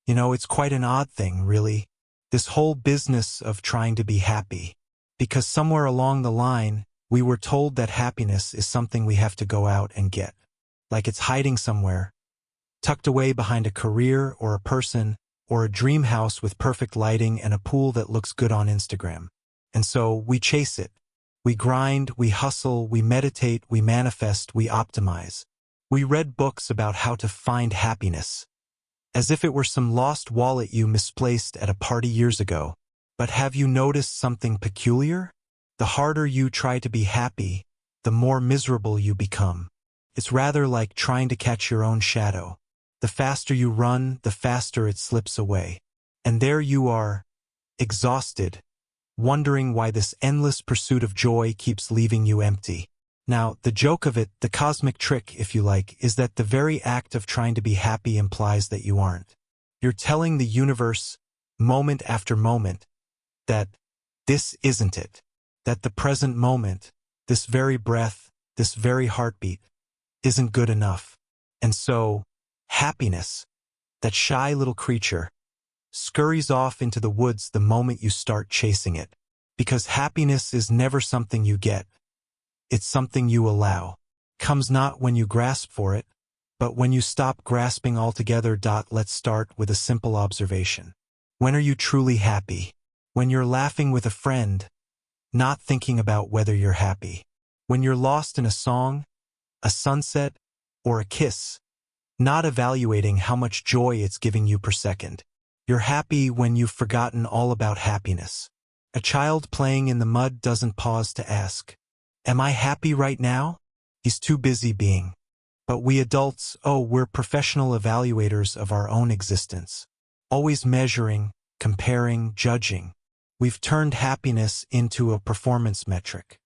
It's quite an odd thing, really. This whole business of trying to be happy. Because somewhere along the line, we were told that happiness is something we have to go out and get. Like it's hiding somewhere, tucked away behind a career or a person, or a dream house with perfect lighting and a pool that looks good on Instagram. And so we chase it. We grind, we hustle, we meditate, we manifest, we optimize. We read books about how to find happiness, as if it were some lost wallet you misplaced at a party years ago. But have you noticed something peculiar? The harder you try to be happy, the more miserable you become. It's rather like trying to catch your own shadow. The faster you run, the faster it slips away. And there you are, exhausted, wondering why this endless pursuit of joy keeps leaving you empty. Now, the joke of it, the cosmic trick, if you like, is that the very act of trying to be happy implies that you aren't. You're telling the universe, moment after moment, that this isn't it. That the present moment, this very breath, this very heartbeat, isn't good enough. And so, happiness, that shy little creature, scurries off into the woods the moment you start chasing it. Because happiness is never something you get. It's something you allow. Comes not when you grasp for it, but when you stop grasping altogether. Let's start with a simple observation. When are you truly happy? When you're laughing with a friend, not thinking about whether you're happy. When you're lost in a song, a sunset, or a kiss, not evaluating how much joy it's giving you per second. You're happy when you've forgotten all about happiness. A child playing in the mud doesn't pause to ask, "Am I happy right now?" He's too busy being. But we adults, we're professional evaluators of our own existence. Always measuring, comparing, judging. We've turned happiness into a performance metric.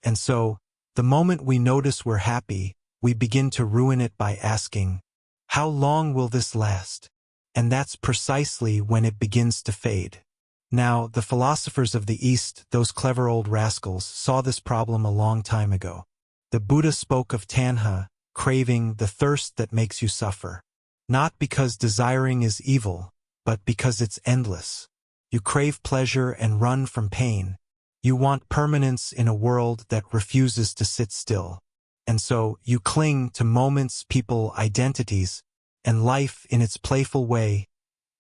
And so, the moment we notice we're happy, we begin to ruin it by asking, how long will this last? And that's precisely when it begins to fade. Now, the philosophers of the East, those clever old rascals, saw this problem a long time ago. The Buddha spoke of tanha, craving, the thirst that makes you suffer. Not because desiring is evil, but because it's endless. You crave pleasure and run from pain. You want permanence in a world that refuses to sit still. And so, you cling to moments, people, identities, and life in its playful way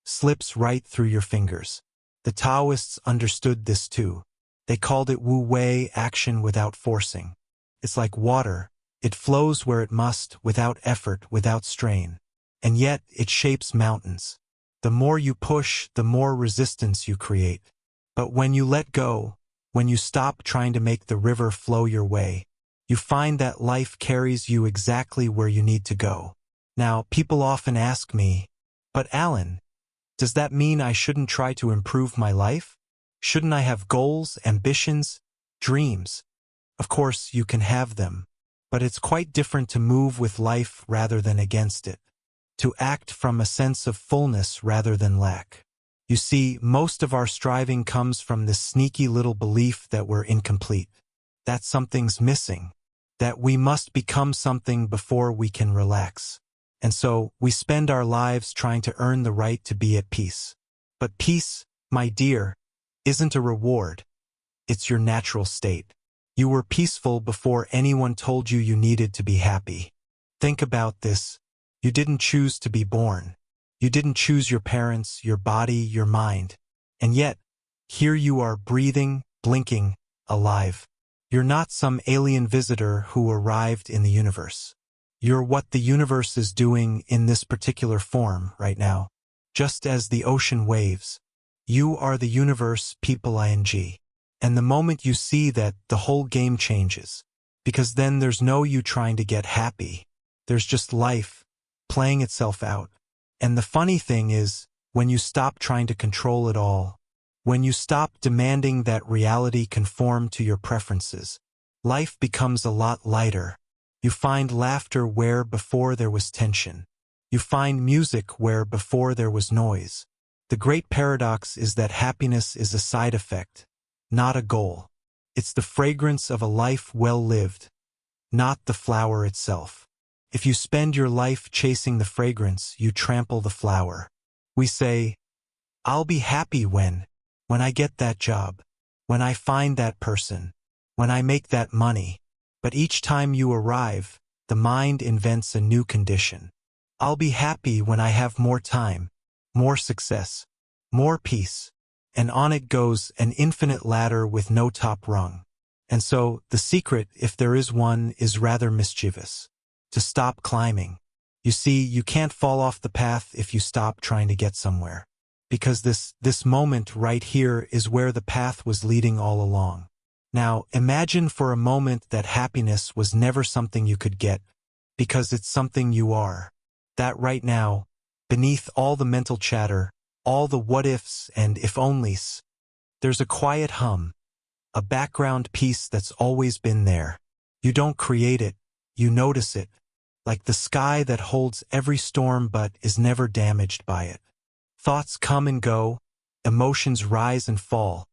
slips right through your fingers. The Taoists understood this too. They called it wu wei, action without forcing. It's like water. It flows where it must, without effort, without strain. And yet, it shapes mountains. The more you push, the more resistance you create. But when you let go, when you stop trying to make the river flow your way, you find that life carries you exactly where you need to go. Now, people often ask me, "But Alan, does that mean I shouldn't try to improve my life? Shouldn't I have goals, ambitions, dreams?" Of course, you can have them, but it's quite different to move with life rather than against it. To act from a sense of fullness rather than lack. You see, most of our striving comes from this sneaky little belief that we're incomplete, that something's missing, that we must become something before we can relax. And so, we spend our lives trying to earn the right to be at peace. But peace, my dear, isn't a reward. It's your natural state. You were peaceful before anyone told you you needed to be happy. Think about this. You didn't choose to be born. You didn't choose your parents, your body, your mind. And yet, here you are breathing, blinking, alive. You're not some alien visitor who arrived in the universe. You're what the universe is doing in this particular form right now. Just as the ocean waves. You are the universe, people ing. And the moment you see that, the whole game changes. Because then there's no you trying to get happy. There's just life, playing itself out. And the funny thing is, when you stop trying to control it all, when you stop demanding that reality conform to your preferences, life becomes a lot lighter. You find laughter where before there was tension. You find music where before there was noise. The great paradox is that happiness is a side effect, not a goal. It's the fragrance of a life well lived, not the flower itself. If you spend your life chasing the fragrance, you trample the flower. We say, I'll be happy when I get that job, when I find that person, when I make that money. But each time you arrive, the mind invents a new condition. I'll be happy when I have more time, more success, more peace. And on it goes, an infinite ladder with no top rung. And so, the secret, if there is one, is rather mischievous. To stop climbing. You see, you can't fall off the path if you stop trying to get somewhere. Because this moment right here is where the path was leading all along. Now, imagine for a moment that happiness was never something you could get, because it's something you are. That right now, beneath all the mental chatter, all the what-ifs and if-onlys, there's a quiet hum, a background piece that's always been there. You don't create it, you notice it, like the sky that holds every storm but is never damaged by it. Thoughts come and go, emotions rise and fall,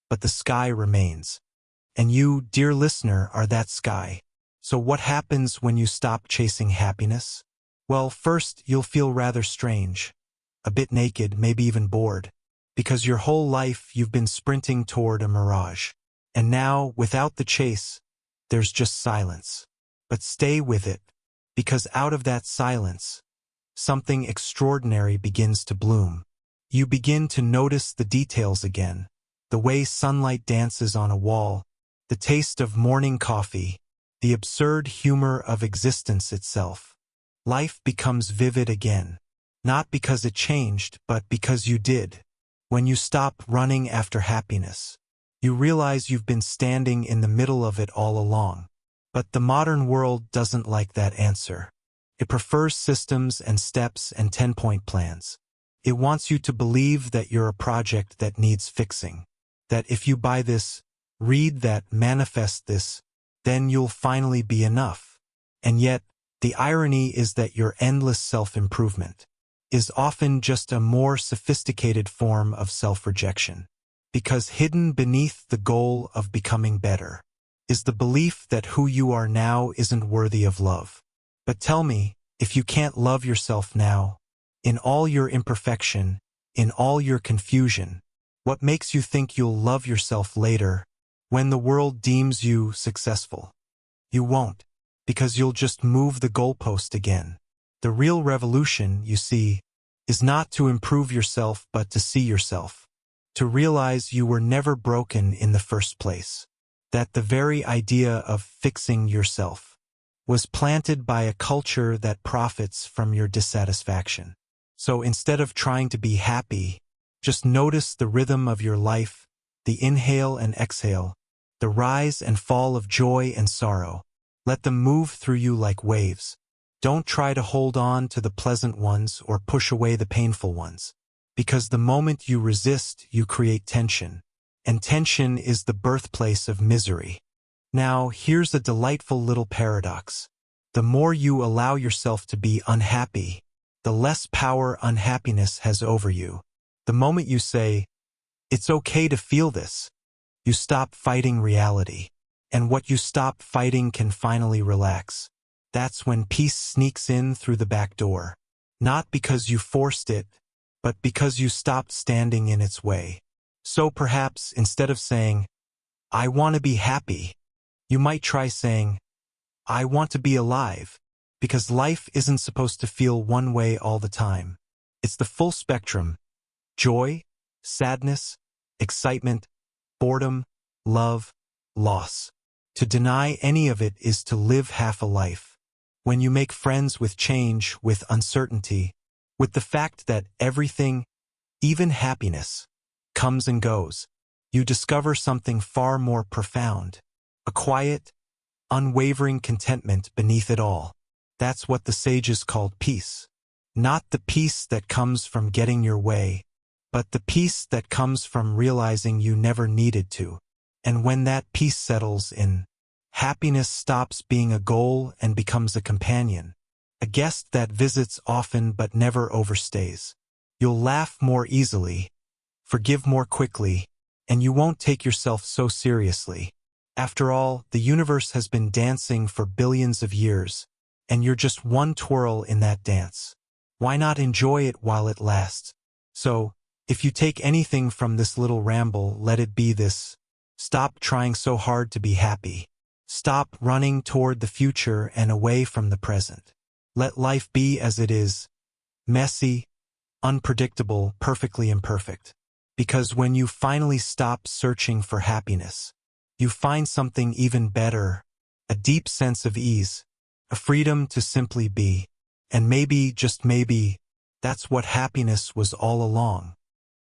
but the sky remains. And you, dear listener, are that sky. So what happens when you stop chasing happiness? Well, first, you'll feel rather strange, a bit naked, maybe even bored, because your whole life you've been sprinting toward a mirage. And now, without the chase, there's just silence. But stay with it, because out of that silence, something extraordinary begins to bloom. You begin to notice the details again, the way sunlight dances on a wall, the taste of morning coffee, the absurd humor of existence itself. Life becomes vivid again, not because it changed, but because you did. When you stop running after happiness, you realize you've been standing in the middle of it all along. But the modern world doesn't like that answer. It prefers systems and steps and 10-point plans. It wants you to believe that you're a project that needs fixing. That if you buy this, read that, manifest this, then you'll finally be enough. And yet, the irony is that your endless self-improvement is often just a more sophisticated form of self-rejection. Because hidden beneath the goal of becoming better is the belief that who you are now isn't worthy of love. But tell me, if you can't love yourself now, in all your imperfection, in all your confusion, what makes you think you'll love yourself later, when the world deems you successful? You won't, because you'll just move the goalpost again. The real revolution, you see, is not to improve yourself but to see yourself. To realize you were never broken in the first place. That the very idea of fixing yourself was planted by a culture that profits from your dissatisfaction. So instead of trying to be happy, just notice the rhythm of your life, the inhale and exhale, the rise and fall of joy and sorrow. Let them move through you like waves. Don't try to hold on to the pleasant ones or push away the painful ones. Because the moment you resist, you create tension. And tension is the birthplace of misery. Now, here's a delightful little paradox. The more you allow yourself to be unhappy, the less power unhappiness has over you. The moment you say, it's okay to feel this, you stop fighting reality. And what you stop fighting can finally relax. That's when peace sneaks in through the back door. Not because you forced it, but because you stopped standing in its way. So perhaps, instead of saying, I want to be happy, you might try saying, I want to be alive, because life isn't supposed to feel one way all the time. It's the full spectrum: joy, sadness, excitement, boredom, love, loss. To deny any of it is to live half a life. When you make friends with change, with uncertainty, with the fact that everything, even happiness, comes and goes, you discover something far more profound. A quiet, unwavering contentment beneath it all. That's what the sages called peace. Not the peace that comes from getting your way, but the peace that comes from realizing you never needed to. And when that peace settles in, happiness stops being a goal and becomes a companion. A guest that visits often but never overstays. You'll laugh more easily, forgive more quickly, and you won't take yourself so seriously. After all, the universe has been dancing for billions of years, and you're just one twirl in that dance. Why not enjoy it while it lasts? So, if you take anything from this little ramble, let it be this. Stop trying so hard to be happy. Stop running toward the future and away from the present. Let life be as it is, messy, unpredictable, perfectly imperfect. Because when you finally stop searching for happiness, you find something even better, a deep sense of ease, a freedom to simply be. And maybe, just maybe, that's what happiness was all along.